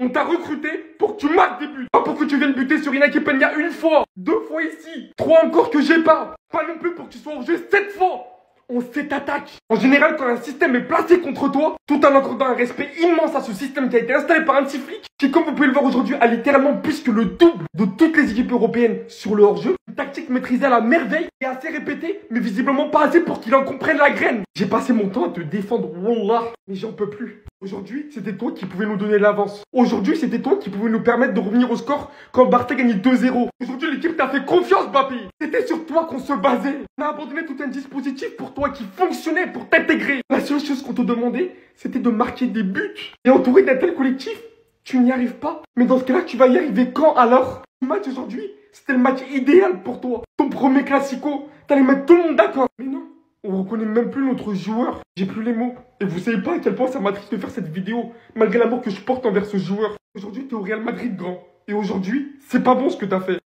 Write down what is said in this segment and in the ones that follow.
On t'a recruté pour que tu marques des buts. Pas pour que tu viennes buter sur Inaki Peña une fois, 2 fois ici, 3 encore que j'ai pas. Pas non plus pour que tu sois en jeu 7 fois. On s'attaque. En général, quand un système est placé contre toi, tout en accordant un respect immense à ce système qui a été installé par un petit flic, qui, comme vous pouvez le voir aujourd'hui, a littéralement plus que le double de toutes les équipes européennes sur le hors-jeu. Une tactique maîtrisée à la merveille et assez répétée, mais visiblement pas assez pour qu'il en comprenne la graine. J'ai passé mon temps à te défendre, wallah, mais j'en peux plus. Aujourd'hui, c'était toi qui pouvais nous donner l'avance. Aujourd'hui, c'était toi qui pouvais nous permettre de revenir au score quand Barça gagnait 2-0. Aujourd'hui, l'équipe t'a fait confiance, Mbappé. C'était sur toi qu'on se basait. On a abandonné tout un dispositif pour toi qui fonctionnait pour t'intégrer. La seule chose qu'on te demandait, c'était de marquer des buts. Et entouré d'un tel collectif, tu n'y arrives pas. Mais dans ce cas-là, tu vas y arriver quand alors? Le match aujourd'hui, c'était le match idéal pour toi. Ton premier classico, t'allais mettre tout le monde d'accord. Mais non. On reconnaît même plus notre joueur. J'ai plus les mots. Et vous savez pas à quel point ça m'attriste de faire cette vidéo, malgré l'amour que je porte envers ce joueur. Aujourd'hui, t'es au Real Madrid, grand. Et aujourd'hui, c'est pas bon ce que t'as fait.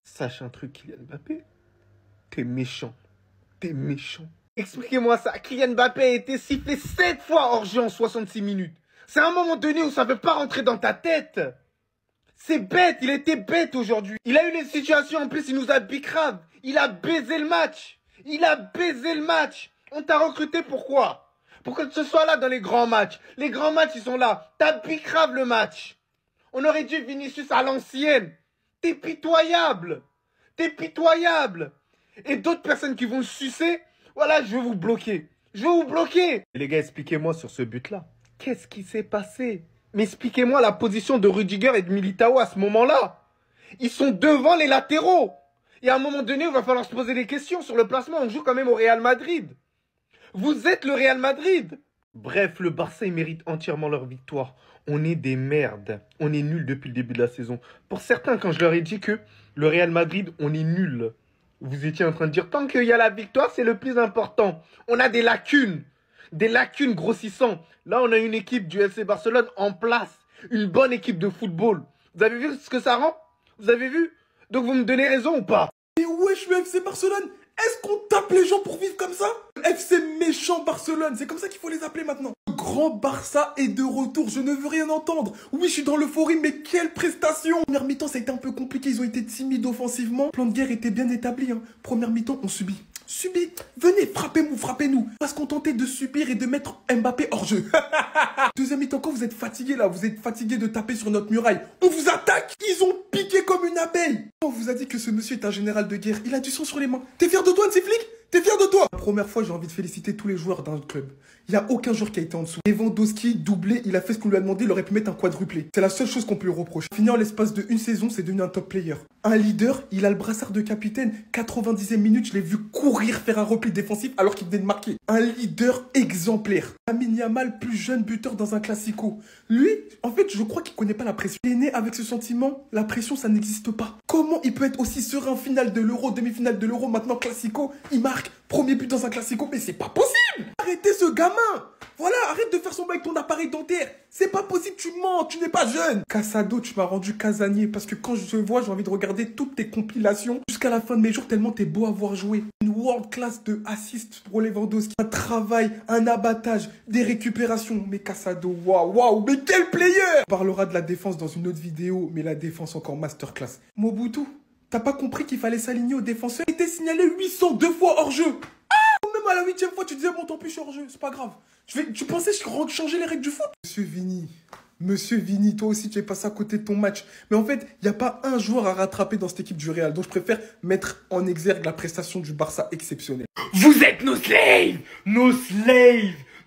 Sache un truc, Kylian Mbappé. T'es méchant. T'es méchant. Expliquez-moi ça. Kylian Mbappé a été sifflé 7 fois hors jeu en 66 minutes. C'est un moment donné où ça ne veut pas rentrer dans ta tête. C'est bête, il était bête aujourd'hui. Il a eu les situations, en plus il nous a bicrave. Il a baisé le match. Il a baisé le match. On t'a recruté pourquoi? Pour que tu sois là dans les grands matchs. Les grands matchs, ils sont là. T'as bicrave le match. On aurait dû Vinicius à l'ancienne. T'es pitoyable. T'es pitoyable. Et d'autres personnes qui vont le sucer, voilà, je vais vous bloquer. Je vais vous bloquer. Et les gars, expliquez-moi sur ce but-là. Qu'est-ce qui s'est passé? Mais expliquez-moi la position de Rudiger et de Militao à ce moment-là. Ils sont devant les latéraux. Et à un moment donné, il va falloir se poser des questions sur le placement. On joue quand même au Real Madrid. Vous êtes le Real Madrid. Bref, le Barça, ils méritent entièrement leur victoire. On est des merdes. On est nuls depuis le début de la saison. Pour certains, quand je leur ai dit que le Real Madrid, on est nuls, vous étiez en train de dire, tant qu'il y a la victoire, c'est le plus important. On a des lacunes grossissantes. Là, on a une équipe du FC Barcelone en place. Une bonne équipe de football. Vous avez vu ce que ça rend? Vous avez vu? Donc vous me donnez raison ou pas? Et wesh, le FC Barcelone, est-ce qu'on tape les gens pour vivre comme ça? FC méchant Barcelone, c'est comme ça qu'il faut les appeler maintenant. Le grand Barça est de retour, je ne veux rien entendre. Oui, je suis dans l'euphorie, mais quelle prestation! Première mi-temps, ça a été un peu compliqué, ils ont été timides offensivement. Le plan de guerre était bien établi, hein. Première mi-temps, on subit. Venez, frappez-nous. Pas se contenter de subir et de mettre Mbappé hors jeu. Deuxième mi-temps, quand vous êtes fatigué là, vous êtes fatigué de taper sur notre muraille, on vous attaque. Ils ont piqué comme une abeille. On vous a dit que ce monsieur est un général de guerre, il a du sang sur les mains. T'es fier de toi, de ces flics? T'es fier de toi? La première fois, j'ai envie de féliciter tous les joueurs d'un club. Il n'y a aucun joueur qui a été en dessous. Lewandowski, doublé, il a fait ce qu'on lui a demandé, il aurait pu mettre un quadruplé. C'est la seule chose qu'on peut lui reprocher. Fini en l'espace de une saison, c'est devenu un top player. Un leader, il a le brassard de capitaine. 90e minute, je l'ai vu courir faire un repli défensif alors qu'il venait de marquer. Un leader exemplaire. Lamine Yamal, plus jeune buteur dans un classico. Lui, en fait, je crois qu'il connaît pas la pression. Il est né avec ce sentiment, la pression, ça n'existe pas. Comment il peut être aussi serein finale de l'Euro, demi-finale de l'Euro, maintenant classico, il marque premier but dans un classico, mais c'est pas possible! Arrêtez ce gamin! Voilà, arrête de faire son bail avec ton appareil dentaire. C'est pas possible, tu mens, tu n'es pas jeune. Casado, tu m'as rendu casanier parce que quand je te vois, j'ai envie de regarder toutes tes compilations jusqu'à la fin de mes jours tellement t'es beau à voir jouer. Une world class de assist pour Lewandowski. Un travail, un abattage, des récupérations. Mais Casado, waouh, mais quel player! On parlera de la défense dans une autre vidéo, mais la défense encore masterclass. Mobutu, t'as pas compris qu'il fallait s'aligner aux défenseurs? Il était signalé 802 fois hors jeu. Même à la 8e fois, tu disais, bon, tant pis, je suis hors jeu, c'est pas grave. Tu pensais changer les règles du foot? Monsieur Vini, toi aussi, tu es passé à côté de ton match. Mais en fait, il n'y a pas un joueur à rattraper dans cette équipe du Real. Donc, je préfère mettre en exergue la prestation du Barça exceptionnelle. Vous êtes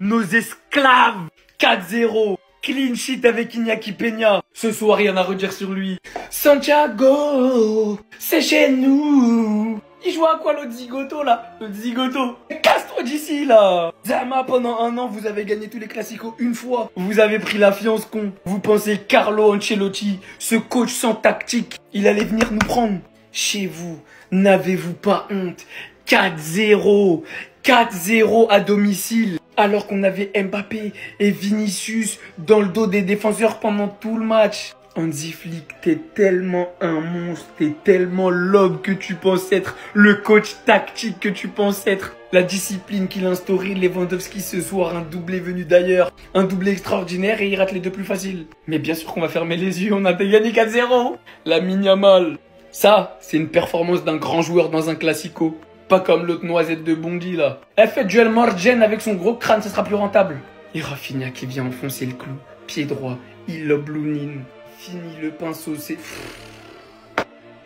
nos esclaves. 4-0. Clean sheet avec Iñaki Peña. Ce soir, rien à redire sur lui. Santiago, c'est chez nous. Il joue à quoi l'autre zigoto là? L'autre zigoto. Casse-toi d'ici là. Zama, pendant un an, vous avez gagné tous les classicos une fois. Vous avez pris la fiance con. Vous pensez Carlo Ancelotti, ce coach sans tactique, il allait venir nous prendre. Chez vous, n'avez-vous pas honte? 4-0. 4-0 à domicile. Alors qu'on avait Mbappé et Vinicius dans le dos des défenseurs pendant tout le match. Hansi Flick, t'es tellement un monstre, t'es tellement l'homme que tu penses être, le coach tactique que tu penses être, la discipline qu'il a instaurée, Lewandowski ce soir, un doublé venu d'ailleurs, un doublé extraordinaire et il rate les deux plus faciles. Mais bien sûr qu'on va fermer les yeux, on a gagné 4-0. Lamine Yamal. Ça, c'est une performance d'un grand joueur dans un classico. Pas comme l'autre noisette de Bondy là. Elle fait duel Morgen avec son gros crâne, ça sera plus rentable. Et Rafinha qui vient enfoncer le clou, pied droit, il lobe Lounine. Fini le pinceau, c'est...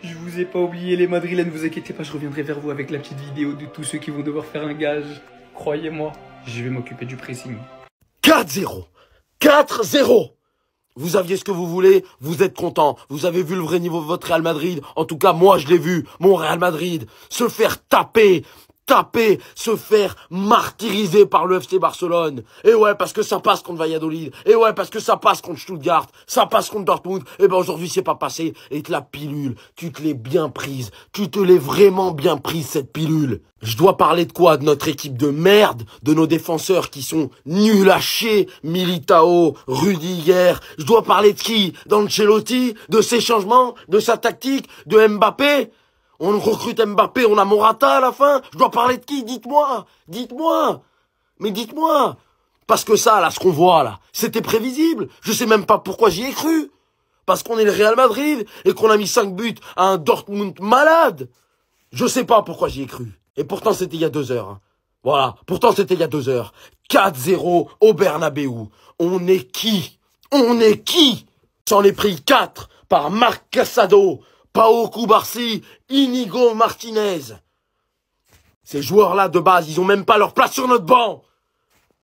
Je vous ai pas oublié les madrilènes, vous inquiétez pas, je reviendrai vers vous avec la petite vidéo de tous ceux qui vont devoir faire un gage. Croyez-moi, je vais m'occuper du pressing. 4-0. 4-0. Vous aviez ce que vous voulez, vous êtes content. Vous avez vu le vrai niveau de votre Real Madrid. En tout cas, moi, je l'ai vu. Mon Real Madrid se faire taper, se faire martyriser par le FC Barcelone. Et ouais, parce que ça passe contre Valladolid. Et ouais, parce que ça passe contre Stuttgart. Ça passe contre Dortmund. Et ben aujourd'hui, c'est pas passé. Et la pilule, tu te l'es bien prise. Tu te l'es vraiment bien prise, cette pilule. Je dois parler de quoi? De notre équipe de merde, de nos défenseurs qui sont nuls à chier, Militao, Rudiger. Je dois parler de qui? D'Ancelotti, de ses changements, de sa tactique, de Mbappé. On recrute Mbappé, on a Morata à la fin. Je dois parler de qui? Dites-moi. Mais dites-moi. Parce que ça, là, ce qu'on voit, là, c'était prévisible. Je sais même pas pourquoi j'y ai cru. Parce qu'on est le Real Madrid et qu'on a mis 5 buts à un Dortmund malade. Je sais pas pourquoi j'y ai cru. Et pourtant, c'était il y a 2 heures. Hein. Voilà. Pourtant, c'était il y a 2 heures. 4-0 au Bernabeu. On est qui? J'en ai pris 4 par Marc Casado, Pau Cubarsí, Inigo Martinez. Ces joueurs-là, de base, ils ont même pas leur place sur notre banc.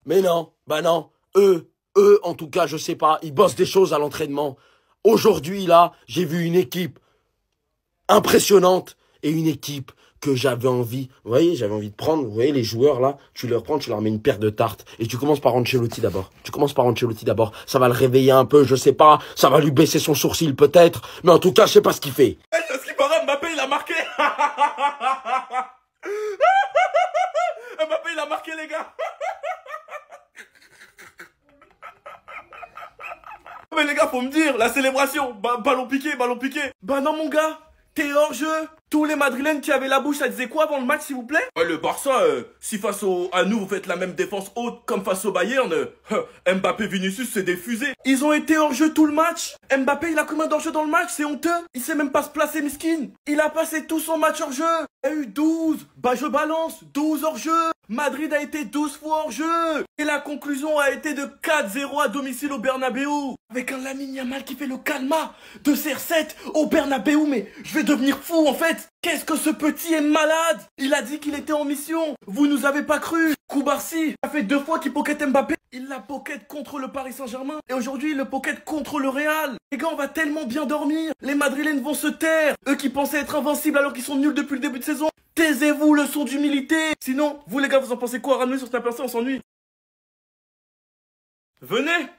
Mais non, bah non. Eux, en tout cas, je sais pas, ils bossent des choses à l'entraînement. Aujourd'hui, là, j'ai vu une équipe impressionnante et une équipe que j'avais envie, vous voyez, j'avais envie de prendre, vous voyez, les joueurs là, tu leur prends, tu leur mets une paire de tartes, et tu commences par Ancelotti d'abord. Ça va le réveiller un peu, je sais pas, ça va lui baisser son sourcil peut-être, mais en tout cas, je sais pas ce qu'il fait. C'est ce qui paraît, Mbappé, il a marqué. Mbappé, il a marqué, les gars. Mais les gars, faut me dire, la célébration, ballon piqué. Bah non, mon gars, t'es hors jeu. Tous les Madrilènes qui avaient la bouche, ça disait quoi avant le match, s'il vous plaît? Le Barça, si face à nous, vous faites la même défense haute comme face au Bayern, Mbappé, Vinicius, c'est des fusées. Ils ont été hors jeu tout le match. Mbappé, il a combien d'hors jeu dans le match? C'est honteux. Il sait même pas se placer, miskin. Il a passé tout son match hors jeu. Il y a eu 12. Bah, je balance. 12 hors jeu. Madrid a été 12 fois hors jeu. Et la conclusion a été de 4-0 à domicile au Bernabeu. Avec un Lamine Yamal qui fait le calma de CR7 au Bernabeu. Mais je vais devenir fou, en fait. Qu'est-ce que ce petit est malade? Il a dit qu'il était en mission. Vous nous avez pas cru. Cubarsí a fait 2 fois qu'il pocket Mbappé. Il l'a pocket contre le Paris Saint-Germain. Et aujourd'hui, il le pocket contre le Real. Les gars, on va tellement bien dormir. Les Madrilènes vont se taire. Eux qui pensaient être invincibles alors qu'ils sont nuls depuis le début de saison. Taisez-vous, leçon d'humilité. Sinon, vous les gars, vous en pensez quoi? Ramenez sur Snapchat, on s'ennuie. Venez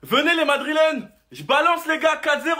les Madrilènes. Je balance les gars, 4-0.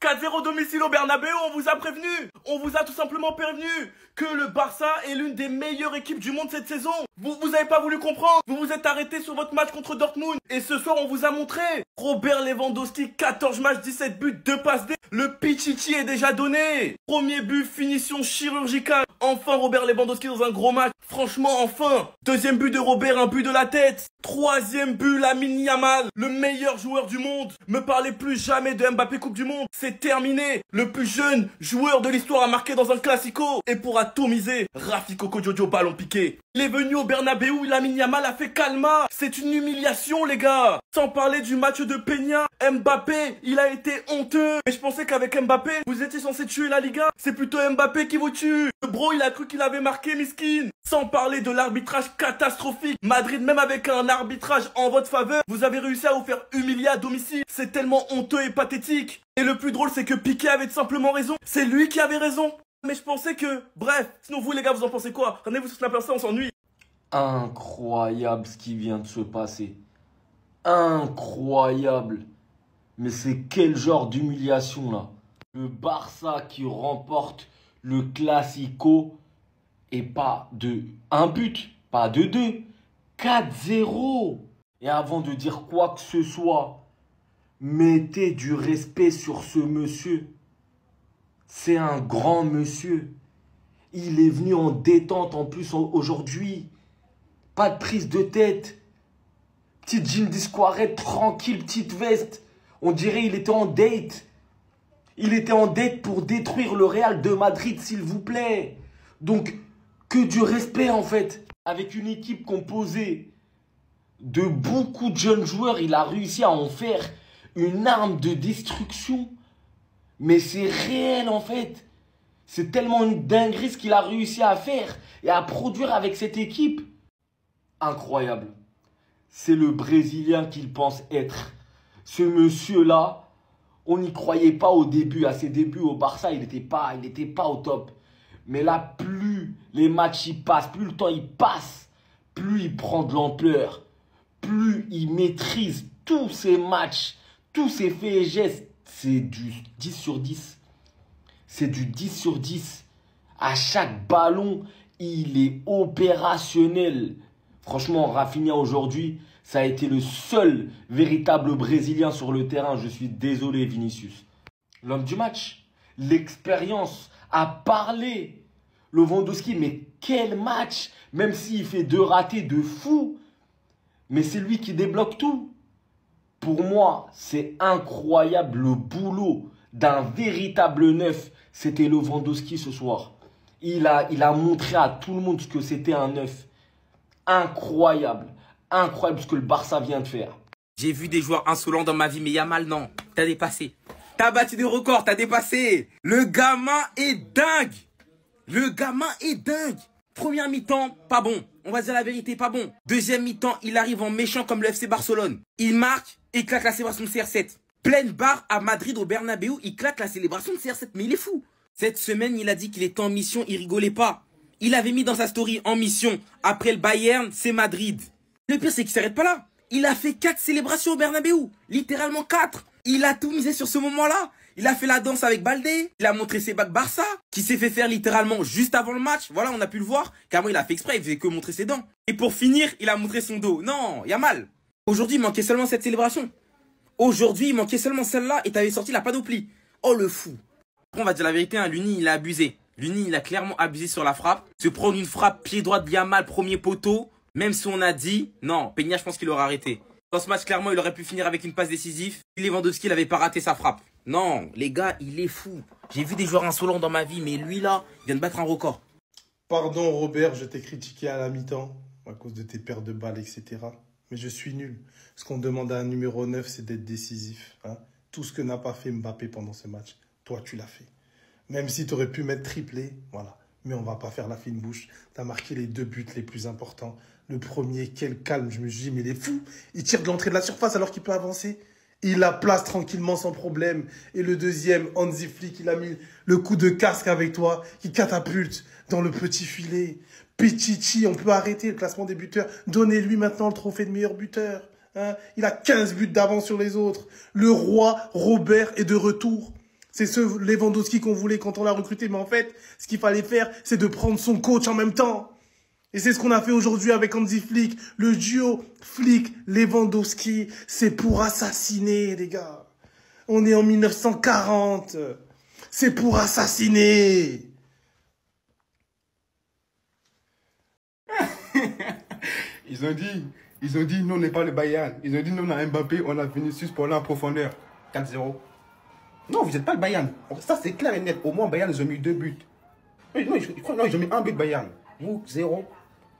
4-0 domicile au Bernabeu, on vous a prévenu. On vous a tout simplement prévenu que le Barça est l'une des meilleures équipes du monde cette saison. Vous avez pas voulu comprendre. Vous vous êtes arrêté sur votre match contre Dortmund. Et ce soir, on vous a montré. Robert Lewandowski, 14 matchs, 17 buts, 2 passes D. Le Pichichi est déjà donné. Premier but, finition chirurgicale. Enfin, Robert Lewandowski dans un gros match. Franchement, enfin. Deuxième but de Robert, un but de la tête. Troisième but, Lamine Yamal, le meilleur joueur du monde. Me parlez plus jamais de Mbappé Coupe du Monde. C'est terminé. Le plus jeune joueur de l'histoire a marqué dans un classico. Et pour atomiser, Rafi Coco Jojo ballon piqué. Il est venu au Bernabeu, Lamine Yamal a fait calma. C'est une humiliation, les gars. Sans parler du match de Peña, Mbappé, il a été honteux. Mais je pensais qu'avec Mbappé, vous étiez censé tuer la Liga. C'est plutôt Mbappé qui vous tue. Le bro, il a cru qu'il avait marqué, miskin. Sans parler de l'arbitrage catastrophique. Madrid, même avec un arbitrage en votre faveur, vous avez réussi à vous faire humilier à domicile. C'est tellement honteux et pathétique. Et le plus drôle, c'est que Piqué avait simplement raison. C'est lui qui avait raison. Mais je pensais que... Bref, sinon vous les gars, vous en pensez quoi? Rendez-vous sur Snapchat, on s'ennuie. Incroyable ce qui vient de se passer. Incroyable. Mais c'est quel genre d'humiliation là? Le Barça qui remporte le Classico et pas de 1 but, pas de 2. 4-0. Et avant de dire quoi que ce soit, Mettez du respect sur ce monsieur. C'est un grand monsieur. Il est venu en détente en plus aujourd'hui. Pas de prise de tête. Petite jean disquarette, tranquille, petite veste. On dirait il était en date. Il était en date pour détruire le Real de Madrid, s'il vous plaît. Donc, que du respect en fait. Avec une équipe composée de beaucoup de jeunes joueurs, il a réussi à en faire une arme de destruction. Mais c'est réel en fait. C'est tellement une dinguerie ce qu'il a réussi à faire et à produire avec cette équipe. Incroyable. C'est le Brésilien qu'il pense être. Ce monsieur-là, on n'y croyait pas au début. À ses débuts au Barça, il n'était pas au top. Mais là, plus les matchs y passent, plus le temps y passe, plus il prend de l'ampleur. Plus il maîtrise tous ses matchs, tous ses faits et gestes. C'est du 10 sur 10. C'est du 10 sur 10. À chaque ballon, il est opérationnel. Franchement, Rafinha aujourd'hui, ça a été le seul véritable Brésilien sur le terrain. Je suis désolé, Vinicius. L'homme du match, l'expérience, a parlé. Lewandowski, mais quel match! Même s'il fait 2 ratés de fou, mais c'est lui qui débloque tout. Pour moi, c'est incroyable le boulot d'un véritable neuf. C'était Lewandowski ce soir. Il a montré à tout le monde ce que c'était un neuf. Incroyable. Incroyable ce que le Barça vient de faire. J'ai vu des joueurs insolents dans ma vie, mais Yamal, non. T'as dépassé. T'as battu des records, t'as dépassé. Le gamin est dingue. Le gamin est dingue. Première mi-temps, pas bon. On va dire la vérité, pas bon. Deuxième mi-temps, il arrive en méchant comme le FC Barcelone. Il marque et claque la célébration de CR7. Pleine barre à Madrid au Bernabéu, il claque la célébration de CR7. Mais il est fou. Cette semaine, il a dit qu'il était en mission, il rigolait pas. Il avait mis dans sa story en mission. Après le Bayern, c'est Madrid. Le pire, c'est qu'il s'arrête pas là. Il a fait 4 célébrations au Bernabéu. Littéralement 4. Il a tout misé sur ce moment-là. Il a fait la danse avec Baldé. Il a montré ses bacs Barça, qui s'est fait faire littéralement juste avant le match. Voilà, on a pu le voir. Carrément, il a fait exprès, il faisait que montrer ses dents. Et pour finir, il a montré son dos. Non, il y a mal. Aujourd'hui, il manquait seulement cette célébration. Aujourd'hui, il manquait seulement celle-là et t'avais sorti la panoplie. Oh, le fou. Après, on va dire la vérité, hein, Luni, il a abusé. Luni, il a clairement abusé sur la frappe. Se prendre une frappe pied droit de Yamal, premier poteau. Même si on a dit, non, Peña, je pense qu'il aurait arrêté. Dans ce match, clairement, il aurait pu finir avec une passe décisive. Si Lewandowski, il n'avait pas raté sa frappe. Non, les gars, il est fou. J'ai vu des joueurs insolents dans ma vie, mais lui, là, il vient de battre un record. Pardon Robert, je t'ai critiqué à la mi-temps à cause de tes pertes de balles, etc. Mais je suis nul. Ce qu'on demande à un numéro 9, c'est d'être décisif. Hein. Tout ce que n'a pas fait Mbappé pendant ce match, toi, tu l'as fait. Même si tu aurais pu mettre triplé, voilà. Mais on va pas faire la fine bouche. Tu as marqué les 2 buts les plus importants. Le premier, quel calme. Je me suis dit, mais il est fou. Il tire de l'entrée de la surface alors qu'il peut avancer. Il la place tranquillement sans problème. Et le deuxième, Hansi Flick, il a mis le coup de casque avec toi qui catapulte dans le petit filet. Pichichi, on peut arrêter le classement des buteurs. Donnez-lui maintenant le trophée de meilleur buteur. Hein, il a 15 buts d'avance sur les autres. Le roi Robert est de retour. C'est ce Lewandowski qu'on voulait quand on l'a recruté. Mais en fait, ce qu'il fallait faire, c'est de prendre son coach en même temps. Et c'est ce qu'on a fait aujourd'hui avec Hansi Flick. Le duo Flick-Lewandowski, c'est pour assassiner, les gars. On est en 1940. C'est pour assassiner. Ils ont dit, nous, on n'est pas le Bayern. Ils ont dit, nous, on a Mbappé, on a Vinicius pour aller en profondeur. 4-0. Non, vous n'êtes pas le Bayern. Ça, c'est clair et net. Au moins, Bayern, ils ont mis 2 buts. Non, ils ont mis 1 but, Bayern. Vous, 0.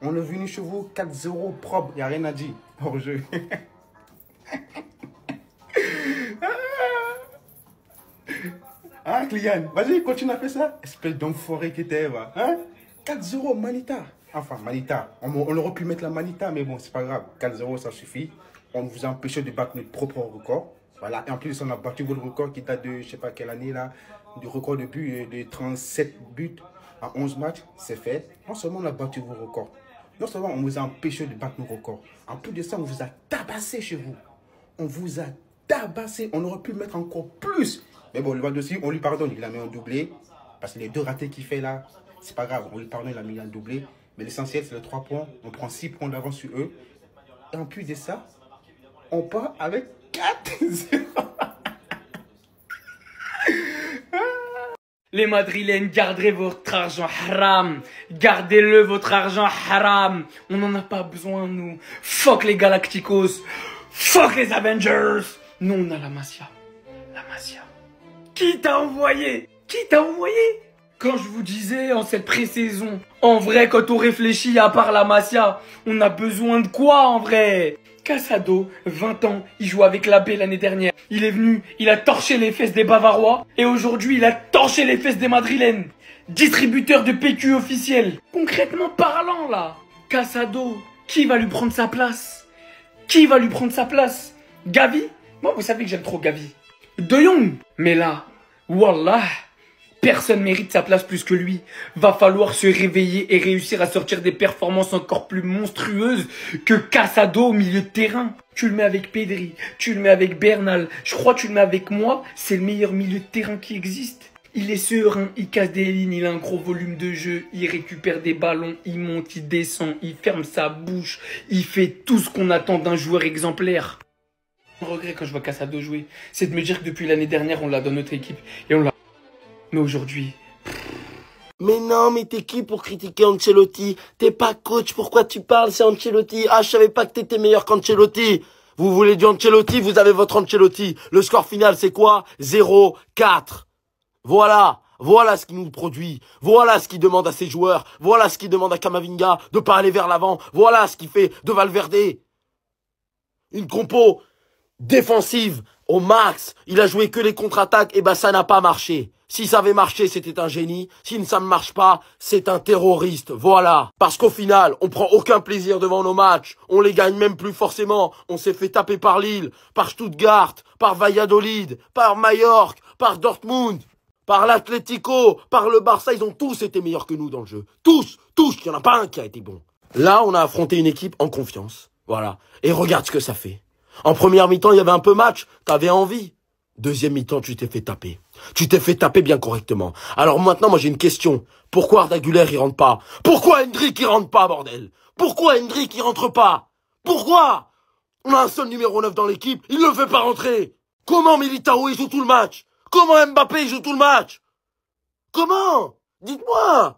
On est venu chez vous, 4-0, propre. Il n'y a rien à dire. Hors jeu. Ah, Kylian, vas-y, continue à faire ça. Espèce d'enfoiré qui était, va. Hein? 4-0, Manita. Enfin, Manita. On aurait pu mettre la Manita, mais bon, c'est pas grave. 4-0, ça suffit. On vous a empêché de battre notre propre record. Voilà. Et en plus, on a battu votre record qui date de, je sais pas quelle année, là, du record de buts, de 37 buts à 11 matchs. C'est fait. Non seulement on a battu vos records, non seulement on vous a empêché de battre nos records. En plus de ça, on vous a tabassé chez vous. On vous a tabassé. On aurait pu mettre encore plus. Mais bon, Lewandowski, on lui pardonne. Il a mis un doublé. Parce que les 2 ratés qu'il fait là, c'est pas grave. On lui pardonne, il a mis un doublé. Mais l'essentiel, c'est les 3 points. On prend 6 points d'avance sur eux. Et en plus de ça, on part avec 4-0. Les Madrilènes, gardez votre argent haram. Gardez-le, votre argent haram. On n'en a pas besoin, nous. Fuck les Galacticos. Fuck les Avengers. Nous, on a la Masia. La Masia. Qui t'a envoyé? Qui t'a envoyé? Quand je vous disais en cette pré-saison, en vrai, quand on réfléchit à part la Masia, on a besoin de quoi en vrai? Casado, 20 ans, il joue avec l'AB l'année dernière. Il est venu, il a torché les fesses des Bavarois. Et aujourd'hui, il a torché les fesses des Madrilènes. Distributeur de PQ officiel. Concrètement parlant, là. Casado, qui va lui prendre sa place? Qui va lui prendre sa place? Gavi? Moi, vous savez que j'aime trop Gavi. De Jong. Mais là, wallah, personne mérite sa place plus que lui. Va falloir se réveiller et réussir à sortir des performances encore plus monstrueuses que Casado au milieu de terrain. Tu le mets avec Pedri, tu le mets avec Bernal. Je crois que tu le mets avec moi. C'est le meilleur milieu de terrain qui existe. Il est serein, il casse des lignes, il a un gros volume de jeu, il récupère des ballons, il monte, il descend, il ferme sa bouche. Il fait tout ce qu'on attend d'un joueur exemplaire. Mon regret quand je vois Casado jouer, c'est de me dire que depuis l'année dernière, on l'a dans notre équipe et on l'a. Mais aujourd'hui... Mais non, mais t'es qui pour critiquer Ancelotti? T'es pas coach, pourquoi tu parles? C'est Ancelotti. Ah, je savais pas que t'étais meilleur qu'Ancelotti. Vous voulez du Ancelotti, vous avez votre Ancelotti. Le score final, c'est quoi? 0-4. Voilà. Voilà ce qu'il nous produit. Voilà ce qu'il demande à ses joueurs. Voilà ce qu'il demande à Camavinga de pas aller vers l'avant. Voilà ce qu'il fait de Valverde. Une compo défensive au max. Il a joué que les contre-attaques, et ben ça n'a pas marché. Si ça avait marché, c'était un génie. Si ça ne marche pas, c'est un terroriste. Voilà. Parce qu'au final, on prend aucun plaisir devant nos matchs. On les gagne même plus forcément. On s'est fait taper par Lille, par Stuttgart, par Valladolid, par Mallorca, par Dortmund, par l'Atlético, par le Barça. Ils ont tous été meilleurs que nous dans le jeu. Tous. Il n'y en a pas un qui a été bon. Là, on a affronté une équipe en confiance. Voilà. Et regarde ce que ça fait. En première mi-temps, il y avait un peu match. T'avais envie. Deuxième mi-temps, tu t'es fait taper. Tu t'es fait taper bien correctement. Alors maintenant, moi j'ai une question. Pourquoi Arda Güler il rentre pas? Pourquoi Hendrick il rentre pas, bordel? Pourquoi Hendrick il rentre pas? Pourquoi? On a un seul numéro 9 dans l'équipe, il ne le fait pas rentrer. Comment Militao il joue tout le match? Comment Mbappé il joue tout le match? Comment? Dites-moi.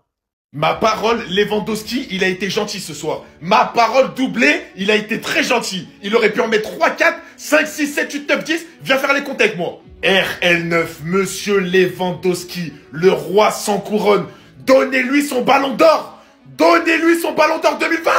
Ma parole, Lewandowski, il a été gentil ce soir. Ma parole, doublé, il a été très gentil. Il aurait pu en mettre 3, 4, 5, 6, 7, 8, 9, 10. Viens faire les comptes avec moi. RL9, monsieur Lewandowski, le roi sans couronne. Donnez-lui son ballon d'or. Donnez-lui son ballon d'or 2020.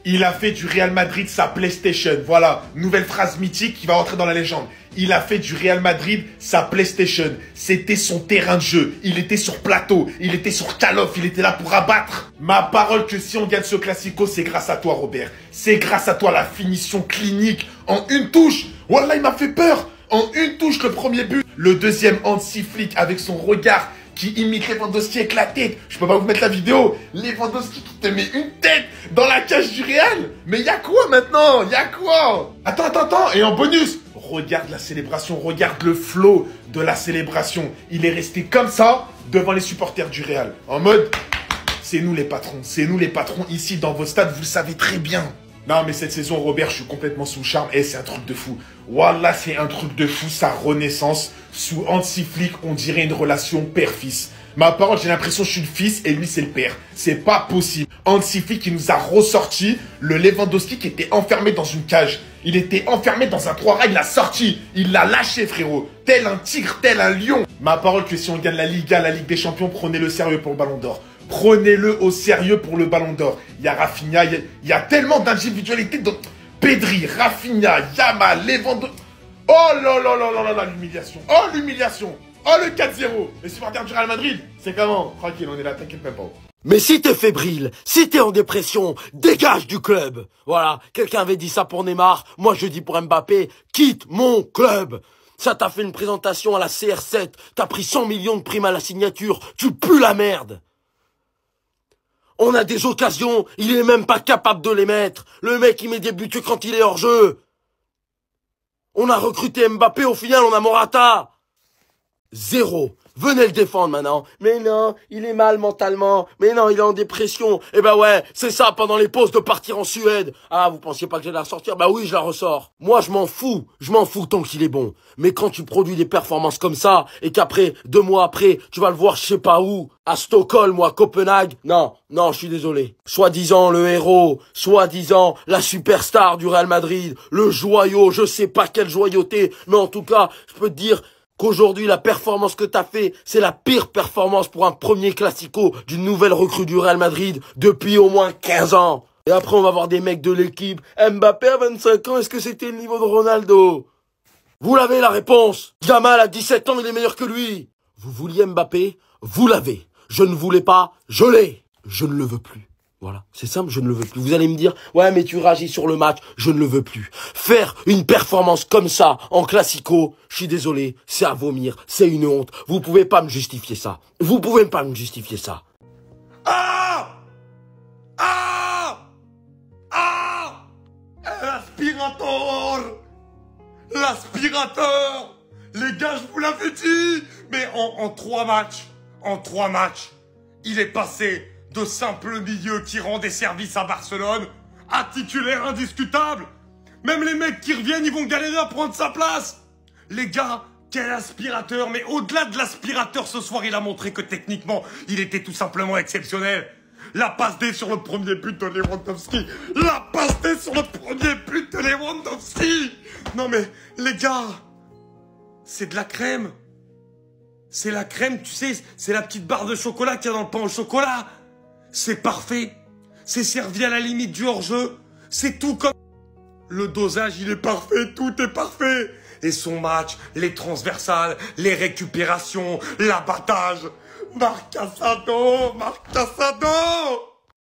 Il a fait du Real Madrid sa PlayStation. Voilà, nouvelle phrase mythique qui va rentrer dans la légende. Il a fait du Real Madrid sa PlayStation. C'était son terrain de jeu. Il était sur plateau. Il était sur Call of. Il était là pour abattre. Ma parole que si on gagne ce Classico, c'est grâce à toi, Robert. C'est grâce à toi, la finition clinique en une touche. Wallah, il m'a fait peur. En une touche, le premier but. Le deuxième, Hansi Flick avec son regard qui imite Lewandowski avec la tête. Je peux pas vous mettre la vidéo. Lewandowski qui te met une tête dans la cage du Real. Mais y a quoi maintenant? Y a quoi? Attends. Et en bonus, regarde la célébration. Regarde le flow de la célébration. Il est resté comme ça devant les supporters du Real. En mode, c'est nous les patrons. C'est nous les patrons ici dans vos stades. Vous le savez très bien. Non, mais cette saison, Robert, je suis complètement sous le charme. Et c'est un truc de fou. Wallah, c'est un truc de fou, sa renaissance. Sous Hansi Flick, on dirait une relation père-fils. Ma parole, j'ai l'impression que je suis le fils et lui, c'est le père. C'est pas possible. Hansi Flick, il nous a ressorti le Lewandowski qui était enfermé dans une cage. Il était enfermé dans un 3 rails, il l'a sorti. Il l'a lâché, frérot. Tel un tigre, tel un lion. Ma parole que si on gagne la Liga, la Ligue des Champions, prenez-le sérieux pour le Ballon d'Or. Prenez-le au sérieux pour le Ballon d'Or. Il y a Rafinha, il y a tellement d'individualités. Pedri, Rafinha, Yamal, Lewandowski. Oh là là là là là, l'humiliation. Oh l'humiliation. Oh le 4-0. Les supporters du Real Madrid, c'est comment? Tranquille, on est là, t'inquiète même pas. Mais si t'es fébrile, si t'es en dépression, dégage du club. Voilà, quelqu'un avait dit ça pour Neymar, moi je dis pour Mbappé, quitte mon club. Ça t'a fait une présentation à la CR7, t'as pris 100 millions de primes à la signature, tu pues la merde. On a des occasions, il est même pas capable de les mettre. Le mec, il met des buts que quand il est hors jeu. On a recruté Mbappé, au final, on a Morata. 0. Venez le défendre maintenant. Mais non, il est mal mentalement. Mais non, il est en dépression. Eh ben ouais, c'est ça pendant les pauses de partir en Suède. Ah, vous pensiez pas que j'allais la ressortir? Bah oui, je la ressors. Moi, je m'en fous. Je m'en fous tant qu'il est bon. Mais quand tu produis des performances comme ça, et qu'après, 2 mois après, tu vas le voir je sais pas où, à Stockholm ou à Copenhague, non, je suis désolé. Soi-disant le héros, soi-disant la superstar du Real Madrid, le joyau, je sais pas quelle joyauté, mais en tout cas, je peux te dire qu'aujourd'hui, la performance que t'as fait, c'est la pire performance pour un premier classico d'une nouvelle recrue du Real Madrid depuis au moins 15 ans. Et après, on va voir des mecs de l'équipe. Mbappé à 25 ans, est-ce que c'était le niveau de Ronaldo? Vous l'avez la réponse. Yamal à 17 ans, il est meilleur que lui. Vous vouliez Mbappé? Vous l'avez. Je ne voulais pas, je l'ai. Je ne le veux plus. Voilà, c'est simple, je ne le veux plus. Vous allez me dire, ouais, mais tu réagis sur le match, je ne le veux plus. Faire une performance comme ça, en classico, je suis désolé, c'est à vomir, c'est une honte. Vous pouvez pas me justifier ça. Vous pouvez pas me justifier ça. Ah! Ah! Ah! L'aspirateur! L'aspirateur! Les gars, je vous l'avais dit! Mais en 3 matchs, il est passé de simple milieu qui rend des services à Barcelone à titulaire indiscutable. Même les mecs qui reviennent, ils vont galérer à prendre sa place. Les gars, quel aspirateur. Mais au-delà de l'aspirateur, ce soir, il a montré que techniquement, il était tout simplement exceptionnel. La passe D sur le premier but de Lewandowski. La passe D sur le premier but de Lewandowski. Non mais, les gars, c'est de la crème. C'est la crème, tu sais, c'est la petite barre de chocolat qu'il y a dans le pain au chocolat. C'est parfait. C'est servi à la limite du hors-jeu. C'est tout comme... Le dosage, il est parfait, tout est parfait. Et son match, les transversales, les récupérations, l'abattage. Marc Casado.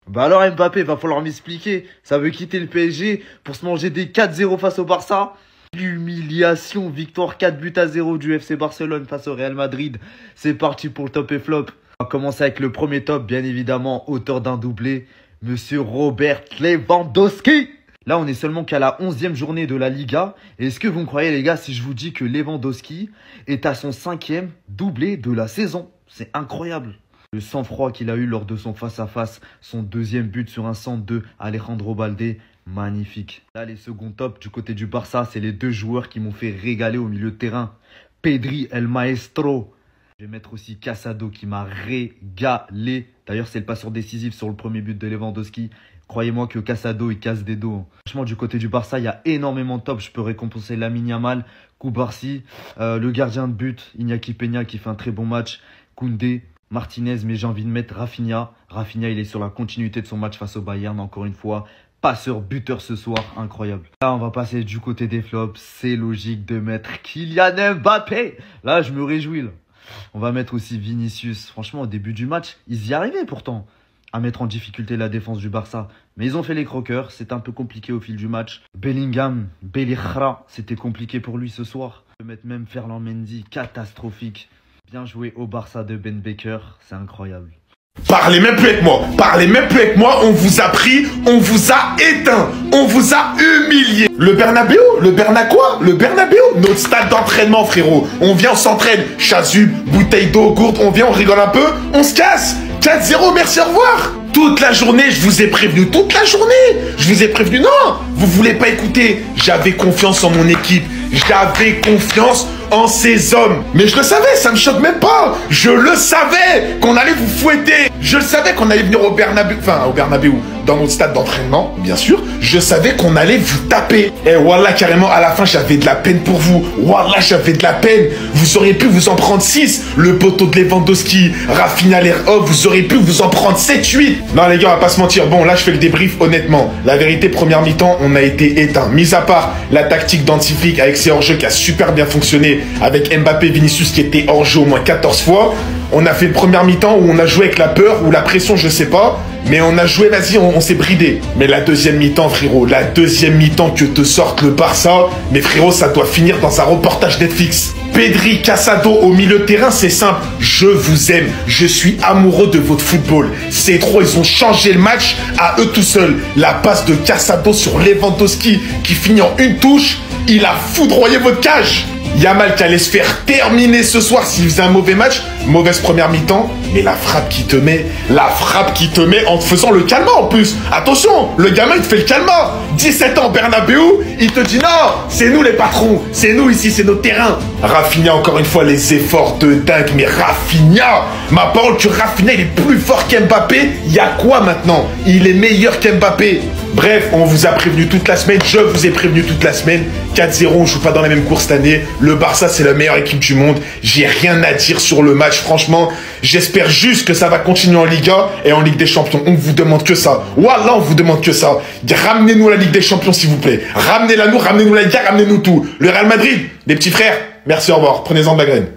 Bah alors Mbappé, va falloir m'expliquer. Ça veut quitter le PSG pour se manger des 4-0 face au Barça? L'humiliation, victoire 4-0 du FC Barcelone face au Real Madrid. C'est parti pour le top et flop. On va commencer avec le premier top, bien évidemment, auteur d'un doublé, Monsieur Robert Lewandowski. Là, on est seulement qu'à la 11e journée de la Liga. Et est-ce que vous me croyez, les gars, si je vous dis que Lewandowski est à son 5e doublé de la saison? C'est incroyable. Le sang-froid qu'il a eu lors de son face-à-face, son 2e but sur un centre de Alejandro Balde, magnifique. Là, les seconds tops du côté du Barça, c'est les 2 joueurs qui m'ont fait régaler au milieu de terrain. Pedri, El Maestro. Je vais mettre aussi Casado qui m'a régalé. D'ailleurs, c'est le passeur décisif sur le premier but de Lewandowski. Croyez-moi que Casado, il casse des dos. Franchement, du côté du Barça, il y a énormément de top. Je peux récompenser Lamine Yamal, Koubarsi, le gardien de but, Iñaki Peña qui fait un très bon match, Koundé, Martinez, mais j'ai envie de mettre Rafinha. Rafinha, il est sur la continuité de son match face au Bayern, encore une fois. Passeur, buteur ce soir, incroyable. Là, on va passer du côté des flops. C'est logique de mettre Kylian Mbappé. Là, je me réjouis, là. On va mettre aussi Vinicius. Franchement, au début du match, ils y arrivaient pourtant à mettre en difficulté la défense du Barça. Mais ils ont fait les croqueurs. C'est un peu compliqué au fil du match. Bellingham, Bellingham, c'était compliqué pour lui ce soir. Je peux mettre même Ferland Mendy, catastrophique. Bien joué au Barça de Ben Baker, c'est incroyable. Parlez même plus avec moi, on vous a pris, on vous a éteint, on vous a humilié. Le Bernabéu, le Bernabéu, notre stade d'entraînement frérot. On vient, on s'entraîne, chasuble, bouteille d'eau, gourde, on vient, on rigole un peu, on se casse. 4-0, merci, au revoir. Toute la journée, je vous ai prévenu, non, vous voulez pas écouter. J'avais confiance en mon équipe, j'avais confiance en ces hommes. Mais je le savais, ça me choque même pas. Je le savais qu'on allait vous fouetter. Je le savais qu'on allait venir au Bernabéu, dans notre stade d'entraînement, bien sûr. Je savais qu'on allait vous taper. Et wallah, carrément, à la fin, j'avais de la peine pour vous. Wallah, j'avais de la peine. Vous auriez pu vous en prendre 6. Le poteau de Lewandowski, Rafinha l'air off, vous auriez pu vous en prendre 7-8. Non, les gars, on va pas se mentir. Bon, là, je fais le débrief, honnêtement. La vérité, première mi-temps, on a été éteint. Mis à part la tactique d'Antifique avec ses hors-jeux qui a super bien fonctionné, avec Mbappé, Vinicius qui était hors-jeu au moins 14 fois. On a fait une première mi-temps où on a joué avec la peur ou la pression, je sais pas. Mais on a joué, vas-y, on s'est bridé. Mais la deuxième mi-temps, frérot, que te sorte le Barça, mais frérot, ça doit finir dans un reportage Netflix. Pedri, Casado au milieu de terrain, c'est simple. Je vous aime, je suis amoureux de votre football. Ces trois, ils ont changé le match à eux tout seuls. La passe de Casado sur Lewandowski qui finit en une touche, il a foudroyé votre cage. Yamal qui allait se faire terminer ce soir s'il faisait un mauvais match. Mauvaise première mi-temps. Mais la frappe qui te met en te faisant le calma en plus. Attention, le gamin il te fait le calma. 17 ans, Bernabeu, il te dit non, c'est nous les patrons. C'est nous ici, c'est notre terrain. Rafinha, encore une fois, les efforts de dingue. Mais Rafinha, ma parole que Rafinha il est plus fort qu'Mbappé. Il y a quoi maintenant? Il est meilleur qu'Mbappé. Bref, on vous a prévenu toute la semaine, je vous ai prévenu toute la semaine. 4-0, on joue pas dans la même course cette année. Le Barça, c'est la meilleure équipe du monde. J'ai rien à dire sur le match, franchement. J'espère juste que ça va continuer en Liga et en Ligue des Champions. On vous demande que ça. Wallah, on vous demande que ça. Ramenez-nous la Ligue des Champions, s'il vous plaît. Ramenez-la nous, ramenez-nous la Liga, ramenez-nous tout. Le Real Madrid, les petits frères, merci, au revoir. Prenez-en de la graine.